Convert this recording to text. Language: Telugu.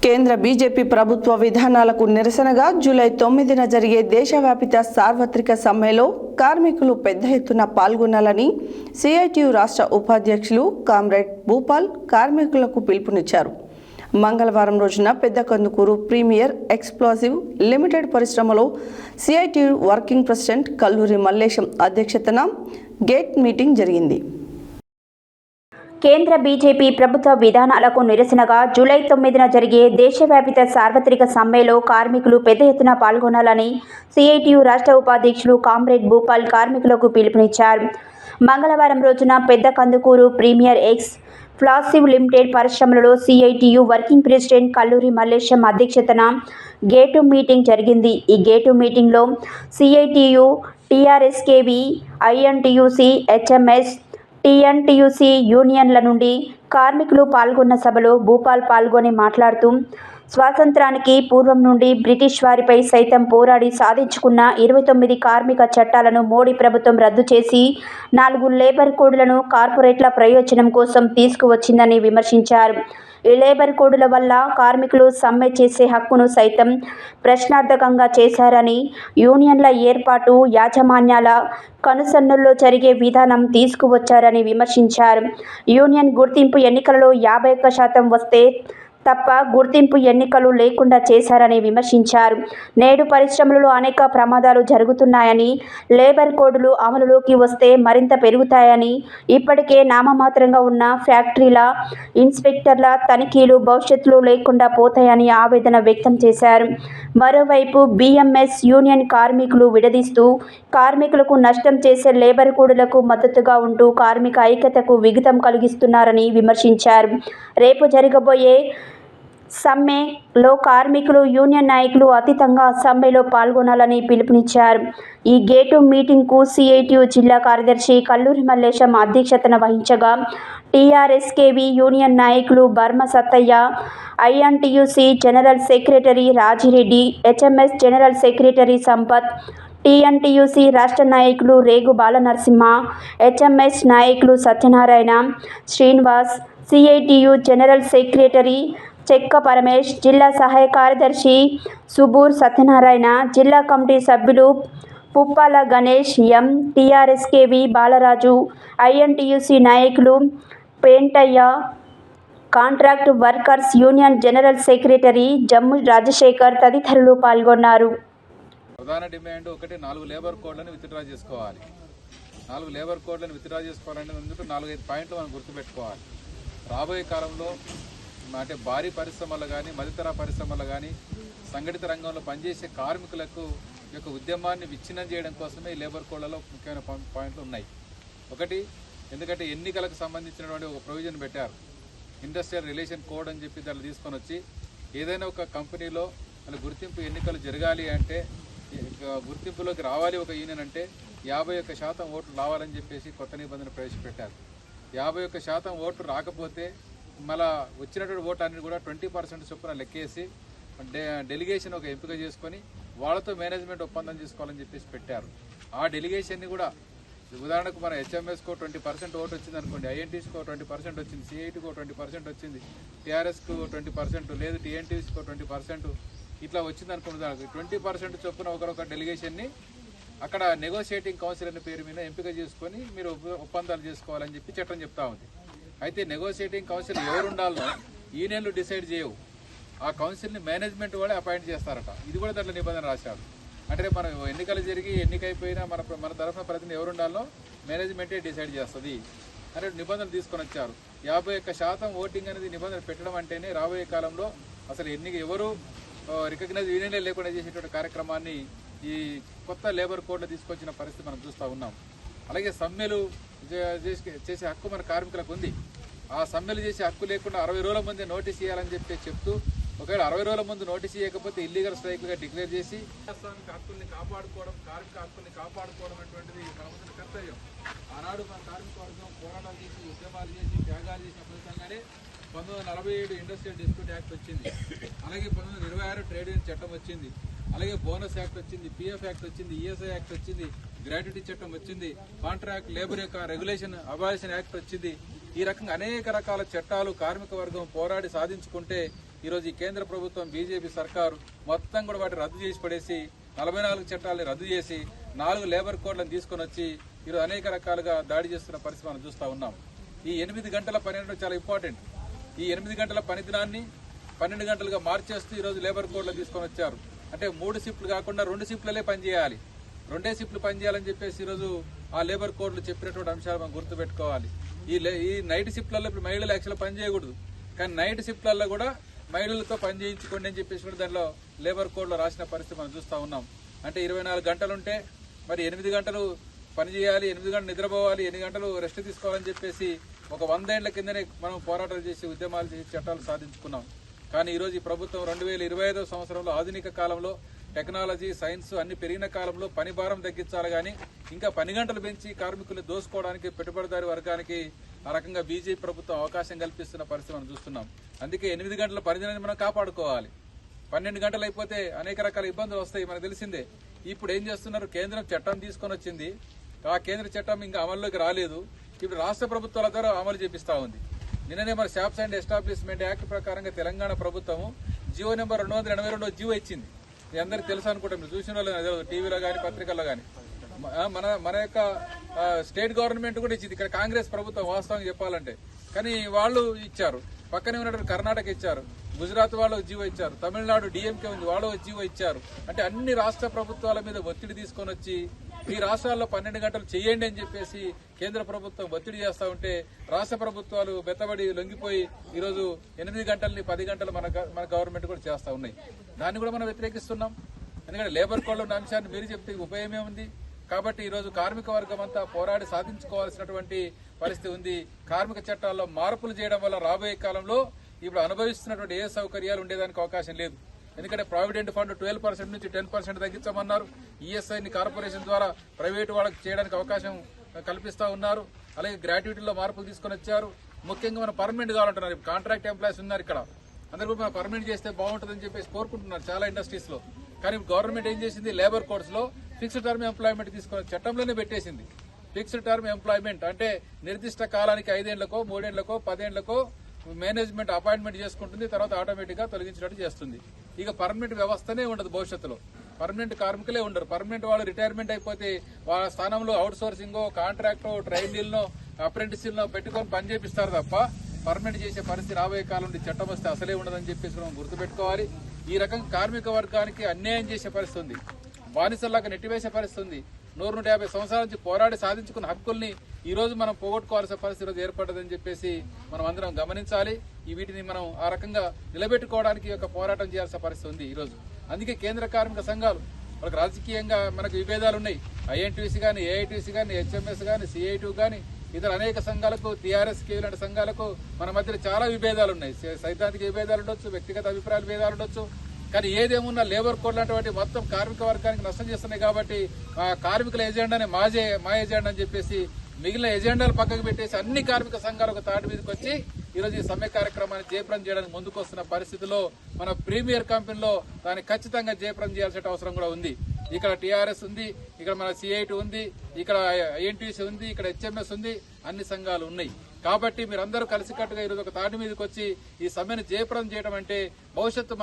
కేంద్ర బీజేపీ ప్రభుత్వ విధానాలకు నిరసనగా జూలై 9న జరిగే దేశవ్యాపిత సార్వత్రిక సమ్మెలో కార్మికులు పెద్ద ఎత్తున పాల్గొనాలని సిఐటియు రాష్ట్ర ఉపాధ్యక్షులు కామ్రేడ్ భూపాల్ కార్మికులకు పిలుపునిచ్చారు. మంగళవారం రోజున పెద్దకందుకూరు ప్రీమియర్ ఎక్స్ప్లోజివ్ లిమిటెడ్ పరిశ్రమలో CITU working president Kalluri Mallesham అధ్యక్షతన గేట్ మీటింగ్ జరిగింది. కేంద్ర బీజేపీ ప్రభుత్వ విధానాలకు నిరసనగా జూలై 9న జరిగే దేశవ్యాపిత సార్వత్రిక సమ్మెలో కార్మికులు పెద్ద ఎత్తున పాల్గొనాలని సిఐటియు రాష్ట్ర ఉపాధ్యక్షులు కామ్రేడ్ భూపాల్ కార్మికులకు పిలుపునిచ్చారు. మంగళవారం రోజున పెద్దకందుకూరు ప్రీమియర్ ఎక్స్ప్లోజివ్ లిమిటెడ్ పరిశ్రమలలో CITU working president Kalluri Mallesham అధ్యక్షతన గేటు మీటింగ్ జరిగింది. ఈ గేటు మీటింగ్లో CITU, TRSKV, INTUC, HMS, TNTUC యూనియన్ల నుండి కార్మికులు పాల్గొన్న సభలో భూపాల్ పాల్గొని మాట్లాడుతూ, స్వాతంత్రానికి పూర్వం నుండి బ్రిటిష్ వారిపై సైతం పోరాడి సాధించుకున్న 29 కార్మిక చట్టాలను మోడీ ప్రభుత్వం రద్దు చేసి 4 లేబర్ కోడ్లను కార్పొరేట్ల ప్రయోజనం కోసం తీసుకువచ్చిందని విమర్శించారు. ఈ లేబర్ కోడుల వల్ల కార్మికులు సమ్మె చేసే హక్కును సైతం ప్రశ్నార్థకంగా చేశారని, యూనియన్ల ఏర్పాటు యాజమాన్యాల కనుసన్నల్లో జరిగే విధానం తీసుకువచ్చారని విమర్శించారు. యూనియన్ గుర్తింపు ఎన్నికలలో 51% వస్తే తప్ప గుర్తింపు ఎన్నికలు లేకుండా చేశారని విమర్శించారు. నేడు పరిశ్రమలలో అనేక ప్రమాదాలు జరుగుతున్నాయని, లేబర్ కోడ్లు అమలులోకి వస్తే మరింత పెరుగుతాయని, ఇప్పటికే నామమాత్రంగా ఉన్న ఫ్యాక్టరీల ఇన్స్పెక్టర్ల తనిఖీలు భవిష్యత్తులో లేకుండా పోతాయని ఆవేదన వ్యక్తం చేశారు. మరోవైపు బిఎంఎస్ యూనియన్ కార్మికులు విడదీస్తూ కార్మికులకు నష్టం చేసే లేబర్ కోడ్లకు మద్దతుగా ఉంటూ కార్మిక ఐక్యతకు విఘాతం కలిగిస్తున్నారని విమర్శించారు. రేపు జరగబోయే సమ్మెలో కార్మికులు, యూనియన్ నాయకులు అతీతంగా సమ్మెలో పాల్గొనాలని పిలుపునిచ్చారు. ఈ గేటు మీటింగ్కు సిఐటియు జిల్లా కార్యదర్శి కల్లూరి మల్లేశం అధ్యక్షతన వహించగా, టీఆర్ఎస్కేవి యూనియన్ నాయకులు Barma Sattaiah, INTUC general secretary Rajireddy, HMS general secretary Sampath, TNTUC రాష్ట్ర నాయకులు రేగు బాలనరసింహ, హెచ్ఎంఎస్ నాయకులు Satyanarayana, Srinivas, CITU general secretary Chekka Paramesh, జిల్లా సహాయ కార్యదర్శి సుబూర్ సత్యనారాయణ, జిల్లా కమిటీ సభ్యులు Puppala Ganesh M, TRSKV Balaraju, INTUC నాయకులు Pentayya, contract workers union general secretary Jammu Rajasekhar తదితరులు పాల్గొన్నారు. ప్రధాన డిమాండ్ ఒకటి, 4 లేబర్ కోడ్లను విత్డ్రా చేసుకోవాలి. 4 లేబర్ కోడ్లను విత్డ్రా చేసుకోవాలంటే ముందు 4-5 పాయింట్లు మనం గుర్తుపెట్టుకోవాలి. రాబోయే కాలంలో అంటే భారీ పరిశ్రమలు కానీ, మధ్యతర పరిశ్రమలు కానీ, సంఘటిత రంగంలో పనిచేసే కార్మికులకు యొక్క ఉద్యమాన్ని విచ్ఛిన్నం చేయడం కోసమే ఈ లేబర్ కోడ్లలో ముఖ్యమైన పాయింట్లు ఉన్నాయి. ఒకటి, ఎందుకంటే ఎన్నికలకు సంబంధించినటువంటి ఒక ప్రొవిజన్ పెట్టారు, ఇండస్ట్రియల్ రిలేషన్ కోడ్ అని చెప్పి దాన్ని తీసుకొని వచ్చి ఏదైనా ఒక కంపెనీలో గుర్తింపు ఎన్నికలు జరగాలి అంటే, గుర్తింపులోకి రావాలి ఒక యూనియన్ అంటే 51% ఓట్లు రావాలని చెప్పేసి కొత్త నిబంధన ప్రవేశపెట్టారు. 51% ఓట్లు రాకపోతే మళ్ళా వచ్చినటువంటి ఓట్లు అన్ని కూడా 20% చొప్పున లెక్కేసి డెలిగేషన్ ఒక ఎంపిక చేసుకొని వాళ్ళతో మేనేజ్మెంట్ ఒప్పందం చేసుకోవాలని చెప్పేసి పెట్టారు. ఆ డెలిగేషన్ని కూడా ఉదాహరణకు మన హెచ్ఎంఎస్కో 20% ఓటు వచ్చింది అనుకోండి, ఐఎన్టీసీకో 20% వచ్చింది, సిఐటికో 20% వచ్చింది, టీఆర్ఎస్కు 20%, లేదు టీఎన్టీసీకో 20%, ఇట్లా వచ్చింది అనుకోండి. దానికి 20% చొప్పున ఒకరొక డెలిగేషన్ని అక్కడ నెగోషియేటింగ్ కౌన్సిల్ అనే పేరు మీద ఎంపిక చేసుకొని మీరు ఒప్పందాలు చేసుకోవాలని చెప్పి చట్టం చెప్తా ఉంది. అయితే నెగోషియేటింగ్ కౌన్సిల్ ఎవరు ఉండాలో యూనియన్లు డిసైడ్ చేయవు, ఆ కౌన్సిల్ని మేనేజ్మెంట్ వాళ్ళే అపాయింట్ చేస్తారట. ఇది కూడా దాంట్లో నిబంధన రాశారు. అంటే మనం ఎన్నికలు జరిగి ఎన్నికైపోయినా మన తరఫున ప్రతినిధి ఎవరు ఉండాలో మేనేజ్మెంటే డిసైడ్ చేస్తుంది అనే నిబంధనలు తీసుకొని వచ్చారు. 51% ఓటింగ్ అనేది నిబంధన పెట్టడం అంటేనే రాబోయే కాలంలో అసలు ఎవరు రికగ్నైజ్ యూనియన్లే లేకుండా చేసేటువంటి కార్యక్రమాన్ని ఈ కొత్త లేబర్ కోడ్లో తీసుకొచ్చిన పరిస్థితి మనం చూస్తూ ఉన్నాం. అలాగే సమ్మెలు చేసే హక్కు మన కార్మికులకు ఉంది. ఆ సమ్మెలు చేసే హక్కు లేకుండా 60 రోజుల ముందే నోటీస్ ఇవ్వాలని చెప్తూ, ఒకవేళ 60 రోజుల ముందు నోటీస్ ఇవ్వకపోతే ఇల్లీగల్ స్ట్రైక్లుగా డిక్లేర్ చేసి హక్కుల్ని కాపాడుకోవడం, కార్మిక హక్కుల్ని కాపాడుకోవడం అనేటువంటిది మన ముందు కర్తవ్యం. ఆనాడు మన కార్మిక వర్గం పోరాటాలు చేసి, ఉద్యమాలు చేసి, త్యాగాలు చేసిన ఫలితంగానే 1947 ఇండస్ట్రియల్ డిస్ప్యూట్ యాక్ట్ వచ్చింది. అలాగే 1926 ట్రేడ్ యూనియన్ చట్టం వచ్చింది. అలాగే బోనస్ యాక్ట్ వచ్చింది, పిఎఫ్ యాక్ట్ వచ్చింది, ఈఎస్ఐ యాక్ట్ వచ్చింది, గ్రాట్యుటీ చట్టం వచ్చింది, కాంట్రాక్ట్ లేబర్ యొక్క రెగ్యులేషన్ అబాలిషన్ యాక్ట్ వచ్చింది. ఈ రకంగా అనేక రకాల చట్టాలు కార్మిక వర్గం పోరాడి సాధించుకుంటే ఈరోజు ఈ కేంద్ర ప్రభుత్వం బీజేపీ సర్కారు మొత్తం కూడా వాటిని రద్దు చేసి పడేసి 44 చట్టాలని రద్దు చేసి 4 లేబర్ కోడ్లను తీసుకొని వచ్చి ఈరోజు అనేక రకాలుగా దాడి చేస్తున్న పరిస్థితి మనం చూస్తూ ఉన్నాం. ఈ 8 గంటల పని అంటే చాలా ఇంపార్టెంట్. ఈ 8 గంటల పని దినాన్ని 12 గంటలుగా మార్చేస్తూ ఈరోజు లేబర్ కోడ్లు తీసుకొని వచ్చారు. అంటే 3 షిఫ్ట్లు కాకుండా 2 షిఫ్ట్లలే పనిచేయాలి, 2 షిఫ్ట్లు పనిచేయాలని చెప్పేసి ఈరోజు ఆ లేబర్ కోడ్లు చెప్పినటువంటి అంశాలు మనం గుర్తుపెట్టుకోవాలి. ఈ నైట్ షిఫ్ట్లలో ఇప్పుడు మహిళలు యాక్చువల్గా పని చేయకూడదు, కానీ నైట్ షిఫ్ట్లలో కూడా మహిళలతో పని చేయించుకోండి అని చెప్పేసి దాంట్లో లేబర్ కోడ్లో రాసిన పరిస్థితి మనం చూస్తూ ఉన్నాం. అంటే 24 గంటలుంటే మరి 8 గంటలు పని చేయాలి, 8 గంటలు నిద్రపోవాలి, 8 గంటలు రెస్ట్ తీసుకోవాలని చెప్పేసి ఒక 100 ఏళ్ల కిందనే మనం పోరాటాలు చేసి ఉద్యమాలు చేసి చట్టాలు సాధించుకున్నాం. కానీ ఈరోజు ఈ ప్రభుత్వం 2025వ సంవత్సరంలో ఆధునిక కాలంలో టెక్నాలజీ సైన్స్ అన్ని పెరిగిన కాలంలో పని భారం తగ్గించాలి, కానీ ఇంకా పని గంటలు పెంచి కార్మికులు దోసుకోవడానికి పెట్టుబడిదారి వర్గానికి ఆ రకంగా బీజేపీ ప్రభుత్వం అవకాశం కల్పిస్తున్న పరిస్థితి మనం చూస్తున్నాం. అందుకే 8 గంటల పనిదినాన్ని మనం కాపాడుకోవాలి. 12 గంటలు అయిపోతే అనేక రకాల ఇబ్బందులు వస్తాయి, మనకు తెలిసిందే. ఇప్పుడు ఏం చేస్తున్నారు, కేంద్రం చట్టం తీసుకొని వచ్చింది, ఆ కేంద్ర చట్టం ఇంకా అమల్లోకి రాలేదు. ఇప్పుడు రాష్ట్ర ప్రభుత్వాల ద్వారా అమలు చేపిస్తా ఉంది. నిన్ననే మన షాప్స్ అండ్ ఎస్టాబ్లిష్మెంట్ యాక్ట్ ప్రకారంగా తెలంగాణ ప్రభుత్వం జియో నెంబర్ 282 జియో ఇచ్చింది. మీ అందరికి తెలుసు అనుకుంటాం, మీరు చూసిన వాళ్ళు టీవీలో కానీ పత్రికల్లో కానీ. మన యొక్క స్టేట్ గవర్నమెంట్ కూడా ఇచ్చింది, ఇక్కడ కాంగ్రెస్ ప్రభుత్వం వాస్తవంగా చెప్పాలంటే. కానీ వాళ్ళు ఇచ్చారు, పక్కనే ఉన్నటువంటి కర్ణాటక ఇచ్చారు, గుజరాత్ వాళ్ళు జీవో ఇచ్చారు, తమిళనాడు డిఎంకే ఉంది, వాళ్ళు జీవో ఇచ్చారు. అంటే అన్ని రాష్ట్ర ప్రభుత్వాల మీద ఒత్తిడి తీసుకొని వచ్చి ఈ రాష్ట్రాల్లో 12 గంటలు చేయండి అని చెప్పేసి కేంద్ర ప్రభుత్వం ఒత్తిడి చేస్తా ఉంటే రాష్ట్ర ప్రభుత్వాలు బెత్తబడి లొంగిపోయి ఈరోజు 8 గంటల్ని 10 గంటలు మన గవర్నమెంట్ కూడా చేస్తా ఉన్నాయి. దాన్ని కూడా మనం వ్యతిరేకిస్తున్నాం. ఎందుకంటే లేబర్ కోడ్లో ఉన్న అంశాన్ని మీరు చెప్తే ఉపయోగమే ఉంది. కాబట్టి ఈరోజు కార్మిక వర్గం అంతా పోరాడి సాధించుకోవాల్సినటువంటి పరిస్థితి ఉంది. కార్మిక చట్టాల్లో మార్పులు చేయడం వల్ల రాబోయే కాలంలో ఇప్పుడు అనుభవిస్తున్నటువంటి ఏ సౌకర్యాలు ఉండేదానికి అవకాశం లేదు. ఎందుకంటే ప్రావిడెంట్ ఫండ్ 12% నుంచి 10% తగ్గించమన్నారు. ఈఎస్ఐని కార్పొరేషన్ ద్వారా ప్రైవేటు వాళ్ళకి చేయడానికి అవకాశం కల్పిస్తా ఉన్నారు. అలాగే గ్రాట్యుటీలో మార్పులు తీసుకొని వచ్చారు. ముఖ్యంగా మనం పర్మనెంట్ కావాలంటున్నారు. కాంట్రాక్ట్ ఎంప్లాయీస్ ఉన్నారు ఇక్కడ, అందరూ కూడా మనం పర్మనెంట్ చేస్తే బాగుంటుందని చెప్పేసి కోరుకుంటున్నారు చాలా ఇండస్ట్రీస్ లో. కానీ గవర్నమెంట్ ఏం చేసింది, లేబర్ కోడ్స్ లో ఫిక్స్డ్ టర్మ్ ఎంప్లాయ్మెంట్ తీసుకొని చట్టంలోనే పెట్టేసింది. ఫిక్స్డ్ టర్మ్ ఎంప్లాయ్మెంట్ అంటే నిర్దిష్ట కాలానికి 5 ఏళ్లకో 3 ఏళ్లకో 10 ఏళ్లకో మేనేజ్మెంట్ అపాయింట్మెంట్ చేసుకుంటుంది, తర్వాత ఆటోమేటిక్ గా తొలగించినట్టు చేస్తుంది. ఇక పర్మనెంట్ వ్యవస్థనే ఉండదు భవిష్యత్తులో. పర్మనెంట్ కార్మికులే ఉండరు. పర్మనెంట్ వాళ్ళు రిటైర్మెంట్ అయిపోతే వాళ్ళ స్థానంలో అవుట్ సోర్సింగో కాంట్రాక్టో ట్రైనీలనో అప్రెంటిస్లనో పెట్టుకొని పని చేపిస్తారు తప్ప పర్మనెంట్ చేసే పరిస్థితి రాబోయే కాలం నుండి చట్టం వస్తే అసలే ఉండదని చెప్పేసి మనం గుర్తుపెట్టుకోవాలి. ఈ రకంగా కార్మిక వర్గానికి అన్యాయం చేసే పరిస్థితి ఉంది, బానిసల్లాగా నెట్టివేసే పరిస్థితి ఉంది. 150 సంవత్సరాల నుంచి పోరాడి సాధించుకున్న హక్కుల్ని ఈ రోజు మనం పోగొట్టుకోవాల్సిన పరిస్థితి రోజు ఏర్పడ్డదని చెప్పేసి మనం అందరం గమనించాలి. వీటిని మనం ఆ రకంగా నిలబెట్టుకోవడానికి ఒక పోరాటం చేయాల్సిన పరిస్థితి ఉంది ఈ రోజు. అందుకే కేంద్ర కార్మిక సంఘాలు మనకు రాజకీయంగా మనకు విభేదాలు ఉన్నాయి. ఐఎన్టీసీ కానీ, ఏఐటీసీ కానీ, హెచ్ఎంఎస్ కానీ, సిఐటి కానీ, ఇతర అనేక సంఘాలకు, టీఆర్ఎస్ కే లాంటి సంఘాలకు మన మధ్య చాలా విభేదాలు ఉన్నాయి. సైద్ధాంతిక విభేదాలు ఉండొచ్చు, వ్యక్తిగత అభిప్రాయాల విభేదాలు ఉండొచ్చు. కానీ ఏదేమున్నా లేబర్ కోడ్ లాంటి మొత్తం కార్మిక వర్గానికి నష్టం చేస్తున్నాయి. కాబట్టి కార్మికుల ఎజెండానే మా ఎజెండా అని చెప్పేసి మిగిలిన ఎజెండాలు పక్కకు పెట్టేసి అన్ని కార్మిక సంఘాలు ఒక తాటి మీదకి వచ్చి ఈరోజు ఈ సమ్మె కార్యక్రమాన్ని జయప్రదం చేయడానికి ముందుకు వస్తున్న పరిస్థితిలో మన ప్రీమియర్ కంపెనీలో దాన్ని ఖచ్చితంగా జయప్రదం చేయాల్సిన అవసరం కూడా ఉంది. ఇక్కడ టీఆర్ఎస్ ఉంది, ఇక్కడ మన సిఐటి ఉంది, ఇక్కడ ఐఎన్టీసీ ఉంది, ఇక్కడ హెచ్ఎంఎస్ ఉంది, అన్ని సంఘాలు ఉన్నాయి. కాబట్టి మీరందరూ కలిసికట్టుగా ఈరోజు ఒక తాటి మీదకి వచ్చి ఈ సమ్మెను జయప్రదం చేయడం అంటే భవిష్యత్తు